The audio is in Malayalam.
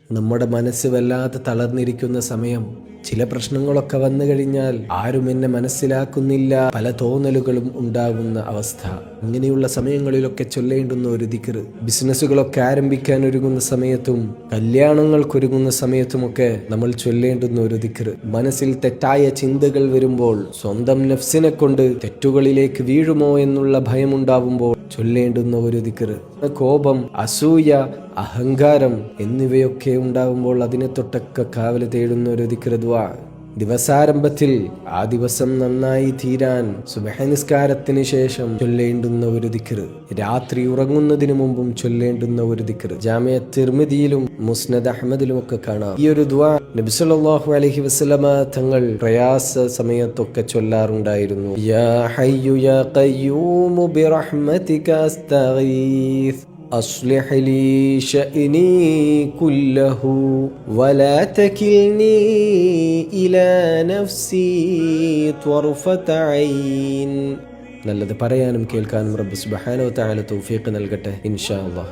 നമ്മുടെ മനസ്സ് വല്ലാതെ തളർന്നിരിക്കുന്ന സമയം, ചില പ്രശ്നങ്ങളൊക്കെ വന്നു കഴിഞ്ഞാൽ ആരും എന്നെ മനസ്സിലാക്കുന്നില്ല, പല തോന്നലുകളും ഉണ്ടാകുന്ന അവസ്ഥ. ഇങ്ങനെയുള്ള സമയങ്ങളിലൊക്കെ ചൊല്ലേണ്ടുന്ന ഒരു ദിക്ർ, ബിസിനസ്സുകളൊക്കെ ആരംഭിക്കാൻ ഒരുങ്ങുന്ന സമയത്തും കല്യാണങ്ങൾക്കൊരുങ്ങുന്ന സമയത്തുമൊക്കെ നമ്മൾ ചൊല്ലേണ്ടുന്ന ഒരു ദിക്ർ. മനസ്സിൽ തെറ്റായ ചിന്തകൾ വരുമ്പോൾ, സ്വന്തം നഫ്സിനെ കൊണ്ട് തെറ്റുകളിലേക്ക് വീഴുമോ എന്നുള്ള ഭയമുണ്ടാവുമ്പോൾ ചൊല്ലേണ്ടുന്ന ഒരു ദിക്ർ. കോപം, അസൂയ, അഹങ്കാരം എന്നിവയൊക്കെ ഉണ്ടാകുമ്പോൾ അതിനെ തൊട്ടൊക്കെ കാവല് തേടുന്ന ഒരു ദിക്ർ ദുആ. ദിവസാരംഭത്തിൽ ആ ദിവസം നന്നായി തീരാൻ സുബ്ഹ് നിസ്കാരത്തിന് ശേഷം ചൊല്ലേണ്ടുന്ന ഒരു ദിക്ർ, രാത്രി ഉറങ്ങുന്നതിന് മുമ്പും ചൊല്ലേണ്ടുന്ന ഒരു ദിക്ർ. ജാമിഅ തിർമിദിയിലും മുസ്നദ് അഹ്മദിലും ഒക്കെ കാണാം. ഈ ഒരു ദുആ നബി സല്ലല്ലാഹു അലൈഹി വസല്ലമ തങ്ങൾ പ്രയാസ സമയത്തൊക്കെ ചൊല്ലാറുണ്ടായിരുന്നു. യാ ഹയ്യു യാ ഖയ്യൂമു ബിറഹ്മതിക അസ്തഗീസ് أصلح لي شأني كله ولا تكلني إلى نفسي طرفة عين. നല്ലത് പറയാനും കേൾക്കാനും റബ്ബ് സുബ്ഹാനഹു വ തആല തൗഫീഖ് നൽകട്ടെ ഇൻഷാ അല്ലാഹ്.